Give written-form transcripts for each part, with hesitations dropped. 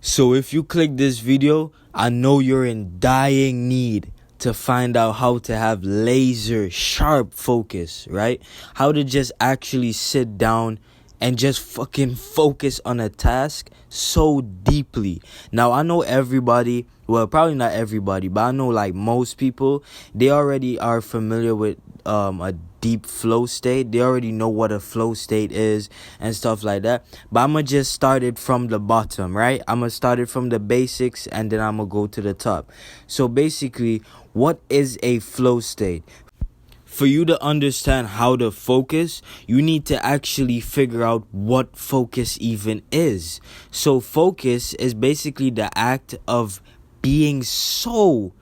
So if you click this video, I know you're in dying need to find out how to have laser sharp focus, right? How to just actually sit down and just fucking focus on a task so deeply. Now, I know everybody, well, probably not everybody, but I know like most people, they already are familiar with a deep flow state. They already know what a flow state is and stuff like that. But I'm gonna just start it from the bottom, right? I'm gonna start it from the basics and then I'm gonna go to the top. So basically, what is a flow state? For you to understand how to focus, you need to actually figure out what focus even is. So focus is basically the act of being so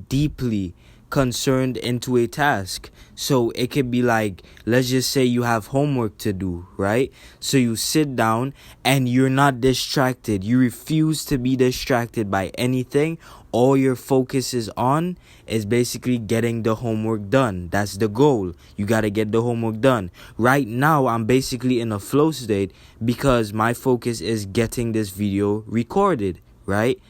deeply concerned into a task. So it could be like, let's just say you have homework to do, right? So you sit down and you're not distracted. You refuse to be distracted by anything. All your focus is on is basically getting the homework done. That's the goal. You got to get the homework done. Right now, I'm basically in a flow state because my focus is getting this video recorded, right?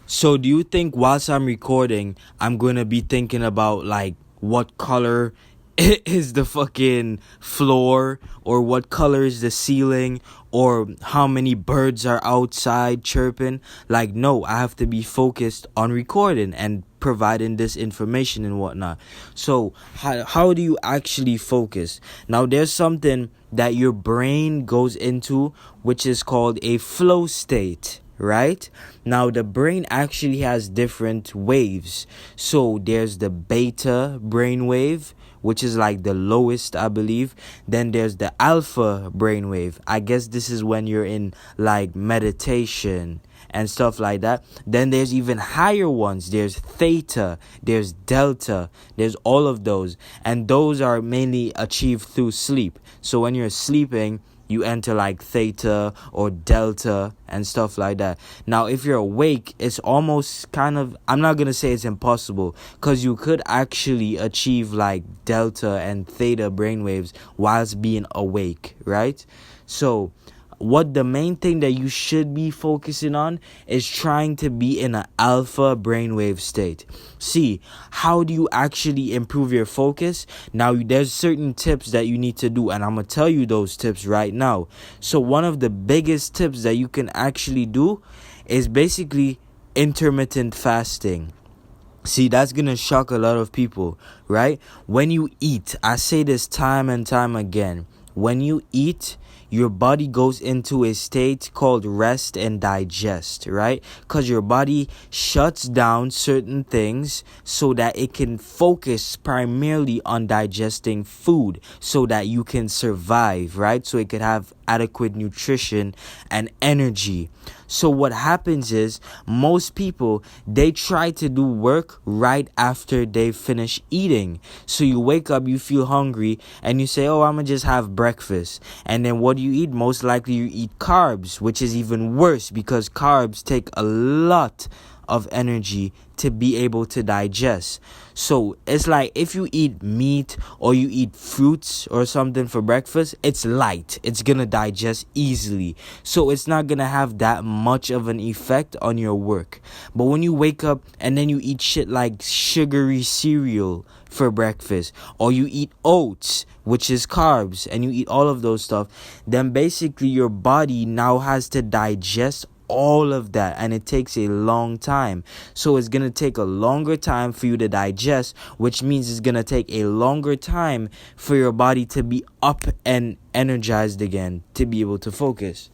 So do you think whilst I'm recording, I'm going to be thinking about like what color is the fucking floor, or what color is the ceiling, or how many birds are outside chirping? Like, no, I have to be focused on recording and providing this information and whatnot. So how do you actually focus? Now, there's something that your brain goes into, which is called a flow state. Right? Now, the brain actually has different waves. So there's the beta brain wave, which is like the lowest, I believe. Then there's the alpha brain wave. I guess this is when you're in like meditation and stuff like that. Then there's even higher ones. There's theta, there's delta, there's all of those. And those are mainly achieved through sleep. So when you're sleeping, you enter like theta or delta and stuff like that. Now, if you're awake, it's almost kind of, I'm not going to say it's impossible, because you could actually achieve like delta and theta brainwaves whilst being awake, right? So what the main thing that you should be focusing on is trying to be in an alpha brainwave state. See, how do you actually improve your focus? Now, there's certain tips that you need to do, and I'm going to tell you those tips right now. So one of the biggest tips that you can actually do is basically intermittent fasting. See, that's going to shock a lot of people, right? When you eat, I say this time and time again, when you eat, your body goes into a state called rest and digest, right? Because your body shuts down certain things so that it can focus primarily on digesting food so that you can survive, right? So it could have adequate nutrition and energy. So what happens is most people, they try to do work right after they finish eating. So you wake up, you feel hungry, and you say, oh, I'm going to just have breakfast. And then what do you eat? Most likely you eat carbs, which is even worse because carbs take a lot of energy to be able to digest. So it's like if you eat meat or you eat fruits or something for breakfast, it's light. It's gonna digest easily. So it's not gonna have that much of an effect on your work. But when you wake up and then you eat shit like sugary cereal for breakfast, or you eat oats, which is carbs, and you eat all of those stuff, then basically your body now has to digest all of that, and it takes a long time. So it's gonna take a longer time for you to digest, which means it's gonna take a longer time for your body to be up and energized again to be able to focus.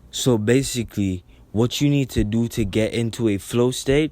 So basically, what you need to do to get into a flow state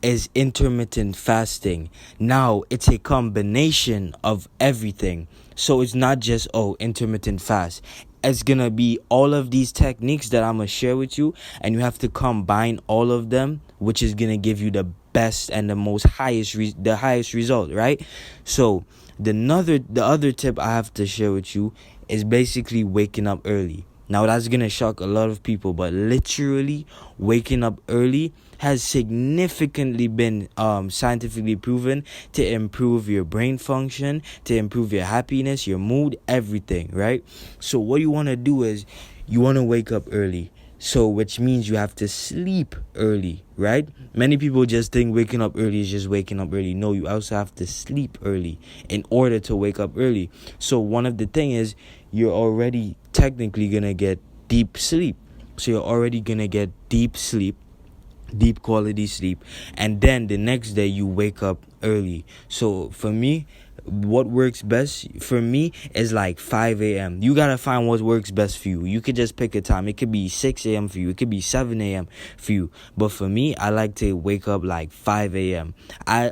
is intermittent fasting. Now, it's a combination of everything. So it's not just, intermittent fast. It's gonna be all of these techniques that I'm gonna share with you, and you have to combine all of them, which is gonna give you the best and the most highest result, right? So the other tip I have to share with you is basically waking up early. Now, that's going to shock a lot of people, but literally waking up early has significantly been scientifically proven to improve your brain function, to improve your happiness, your mood, everything, right? So what you want to do is you want to wake up early. So, which means you have to sleep early, right? Many people just think waking up early is just waking up early. No, you also have to sleep early in order to wake up early. So, one of the thing is you're already technically going to get deep sleep. So, you're already going to get deep sleep, deep quality sleep, and then the next day you wake up early. So for me, what works best for me is like 5 a.m. You gotta find what works best for you. You could just pick a time. It could be 6 a.m. for you, it could be 7 a.m. for you, but for me, I like to wake up like 5 a.m. I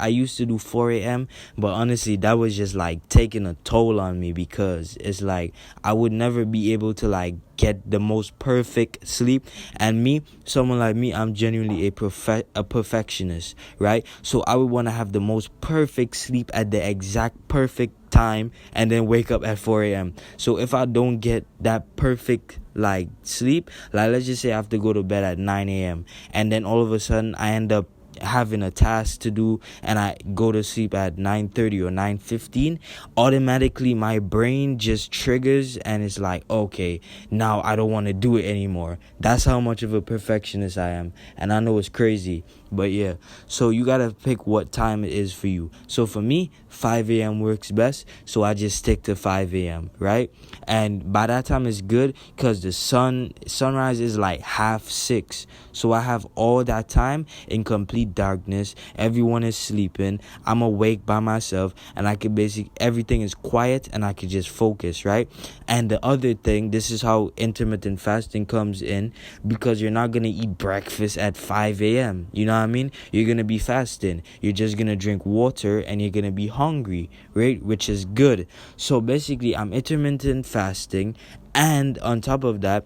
used to do 4 a.m., but honestly that was just like taking a toll on me, because it's like I would never be able to like get the most perfect sleep. And me, someone like me, I'm genuinely a perfectionist, right? So I would want to have the most perfect sleep at the exact perfect time, and then wake up at 4 a.m. So if I don't get that perfect like sleep, like let's just say I have to go to bed at 9 a.m. and then all of a sudden I end up having a task to do and I go to sleep at 9:30 or 9:15, automatically my brain just triggers and it's like, okay, now I don't want to do it anymore. That's how much of a perfectionist I am. And I know it's crazy, but yeah. So you got to pick what time it is for you. So for me, 5 a.m. works best, so I just stick to 5 a.m., right? And by that time it's good because the sunrise is like 5:30. So I have all that time in complete darkness. Everyone is sleeping. I'm awake by myself, and I can everything is quiet, and I can just focus, right? And the other thing, this is how intermittent fasting comes in, because you're not gonna eat breakfast at 5 a.m. You know what I mean? You're gonna be fasting. You're just gonna drink water, and you're gonna be hungry, right? Which is good. So basically, I'm intermittent fasting, and on top of that,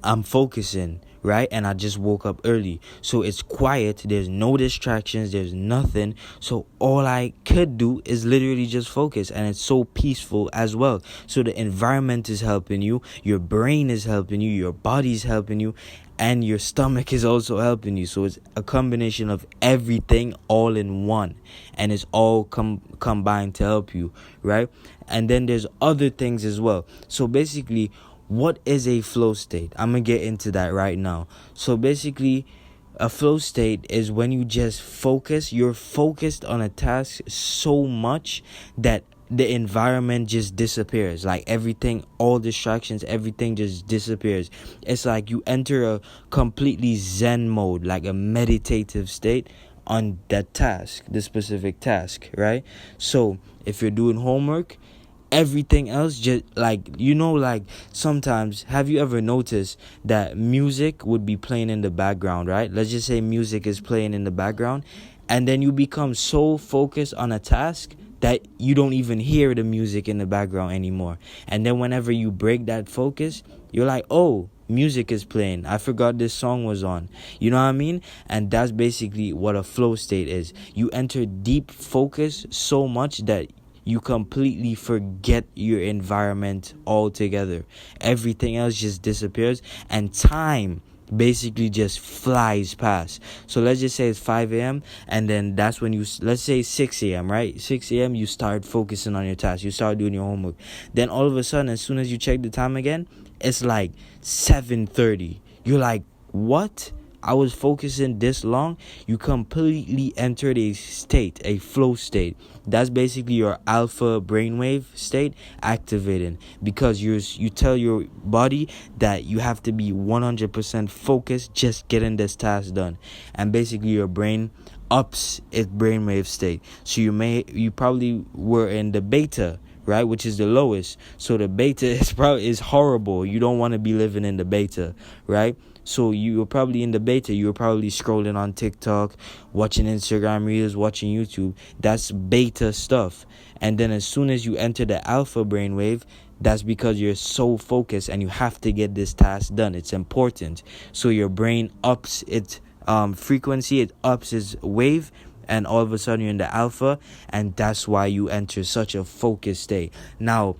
I'm focusing, right? And I just woke up early. So it's quiet. There's no distractions. There's nothing. So all I could do is literally just focus. And it's so peaceful as well. So the environment is helping you. Your brain is helping you. Your body's helping you. And your stomach is also helping you. So it's a combination of everything all in one. And it's all combined to help you, right? And then there's other things as well. So basically, what is a flow state? I'm going to get into that right now. So basically, a flow state is when you just you're focused on a task so much that the environment just disappears. Like everything, all distractions, everything just disappears. It's like you enter a completely zen mode, like a meditative state on that task, the specific task, right? So if you're doing homework, everything else just like sometimes, have you ever noticed that music would be playing in the background, right? Let's just say music is playing in the background, and then you become so focused on a task that you don't even hear the music in the background anymore. And then whenever you break that focus, you're like, oh, music is playing, I forgot this song was on. You know what I mean? And that's basically what a flow state is. You enter deep focus so much that you completely forget your environment altogether. Everything else just disappears, and time basically just flies past. So let's just say it's 5 a.m. and then that's when let's say 6 a.m., right? 6 a.m. you start focusing on your task. You start doing your homework. Then all of a sudden, as soon as you check the time again, it's like 7:30. You're like, what? I was focusing this long. You completely entered a flow state. That's basically your alpha brainwave state activating, because you tell your body that you have to be 100% focused, just getting this task done. And basically your brain ups its brainwave state. So you probably were in the beta, right, which is the lowest. So the beta is horrible. You don't want to be living in the beta, right? So you were probably in the beta. You were probably scrolling on TikTok, watching Instagram Reels, watching YouTube. That's beta stuff. And then as soon as you enter the alpha brainwave, that's because you're so focused and you have to get this task done. It's important. So your brain ups its frequency. It ups its wave. And all of a sudden you're in the alpha. And that's why you enter such a focused state. Now,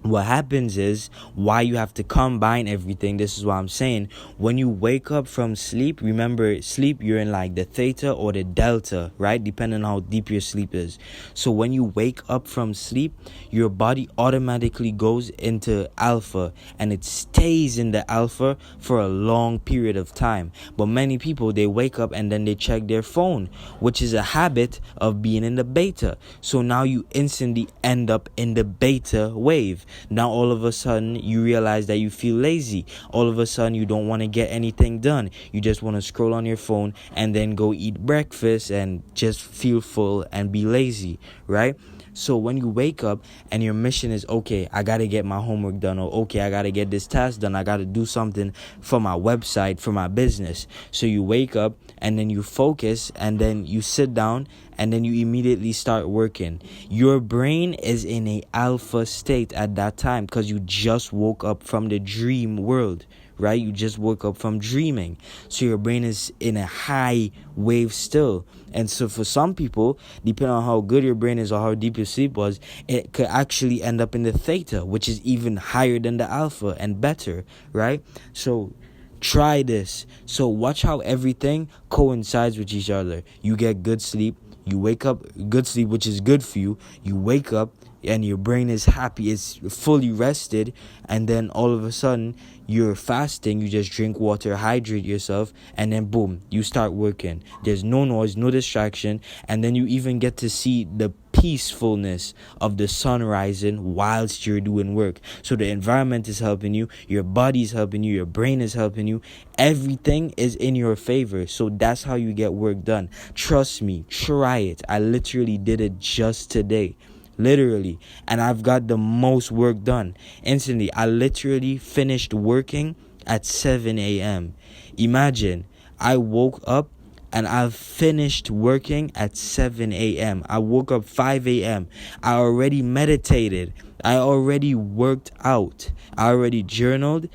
what happens is, why you have to combine everything, this is what I'm saying. When you wake up from sleep, remember, sleep, you're in like the theta or the delta, right, depending on how deep your sleep is. So when you wake up from sleep, your body automatically goes into alpha, and it stays in the alpha for a long period of time. But many people, they wake up and then they check their phone, which is a habit of being in the beta. So now you instantly end up in the beta wave. Now all of a sudden you realize that you feel lazy. All of a sudden you don't want to get anything done. You just want to scroll on your phone and then go eat breakfast and just feel full and be lazy, right? So when you wake up and your mission is, okay, I got to get my homework done, or okay, I got to get this task done, I got to do something for my website, for my business. So you wake up and then you focus and then you sit down and then you immediately start working. Your brain is in a alpha state at that time because you just woke up from the dream world, right? You just woke up from dreaming. So your brain is in a high wave still. And so for some people, depending on how good your brain is or how deep your sleep was, it could actually end up in the theta, which is even higher than the alpha and better, right? So try this. So watch how everything coincides with each other. You get good sleep. You wake up, good sleep, which is good for you. You wake up and your brain is happy, it's fully rested, and then all of a sudden you're fasting, you just drink water, hydrate yourself, and then boom, you start working. There's no noise, no distraction, and then you even get to see the peacefulness of the sun rising whilst you're doing work. So the environment is helping you, your body is helping you, your brain is helping you, everything is in your favor. So that's how you get work done. Trust me, try it. I literally did it just today. Literally. And I've got the most work done instantly. I literally finished working at 7 a.m. Imagine, I woke up and I've finished working at 7 a.m. I woke up 5 a.m. I already meditated. I already worked out. I already journaled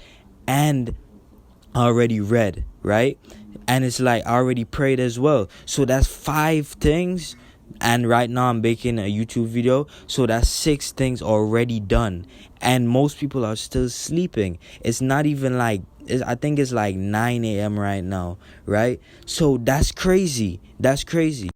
and I already read, right? And it's like I already prayed as well. So that's 5 things. And right now I'm making a YouTube video. So that's 6 things already done. And most people are still sleeping. It's not even like, I think it's like 9 a.m. right now, right? So that's crazy. That's crazy.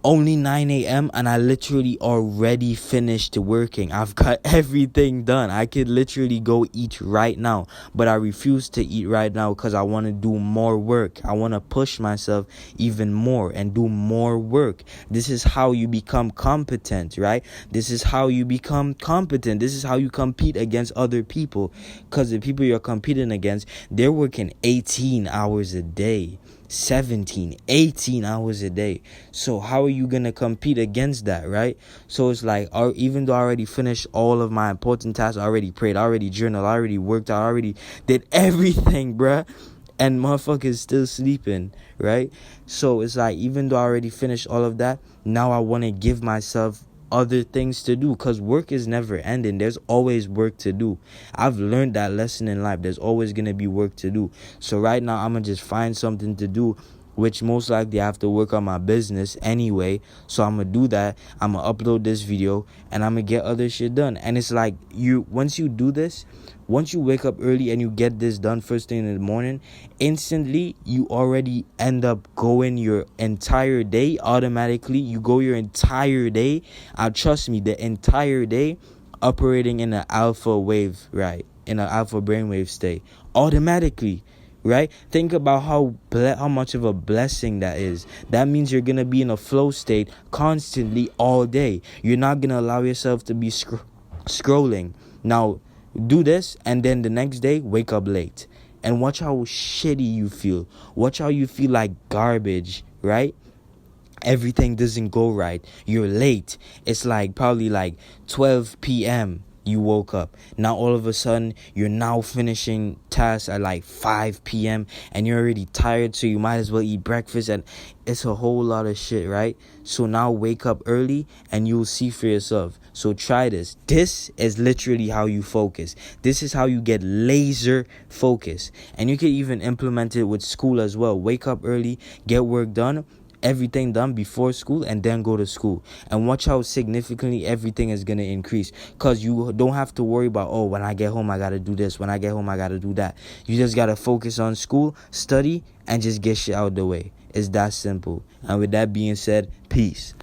Only 9 a.m. and I literally already finished working. I've got everything done. I could literally go eat right now, but I refuse to eat right now because I want to do more work. I want to push myself even more and do more work. This is how you become competent, right? This is how you become competent. This is how you compete against other people, because the people you're competing against, they're working 18 hours a day. 17, 18 hours a day. So how are you gonna compete against that, right? So it's like, even though I already finished all of my important tasks, I already prayed, I already journaled, I already worked out, I already did everything, bruh, and motherfuckers still sleeping, right? So it's like, even though I already finished all of that, now I want to give myself other things to do, because work is never ending. There's always work to do. I've learned that lesson in life. There's always gonna be work to do. So right now I'm gonna just find something to do, which most likely I have to work on my business anyway. So I'm gonna do that. I'm gonna upload this video and I'm gonna get other shit done. And it's like, once you do this, once you wake up early and you get this done first thing in the morning, instantly you already end up going your entire day automatically. You go your entire day, trust me, the entire day operating in an alpha wave, right? In an alpha brainwave state automatically. Right? Think about how much of a blessing that is. That means you're gonna be in a flow state constantly all day. You're not gonna allow yourself to be scrolling. Now, do this, and then the next day, wake up late. And watch how shitty you feel. Watch how you feel like garbage, right? Everything doesn't go right. You're late. It's like probably like 12 p.m. you woke up. Now all of a sudden you're now finishing tasks at like 5 p.m. and you're already tired, so you might as well eat breakfast, and it's a whole lot of shit, right? So now wake up early and you'll see for yourself. So try this. This is literally how you focus. This is how you get laser focus. And you can even implement it with school as well. Wake up early, get work done, everything done before school and then go to school. And watch how significantly everything is going to increase. Because you don't have to worry about, oh, when I get home, I got to do this. When I get home, I got to do that. You just got to focus on school, study, and just get shit out of the way. It's that simple. And with that being said, peace.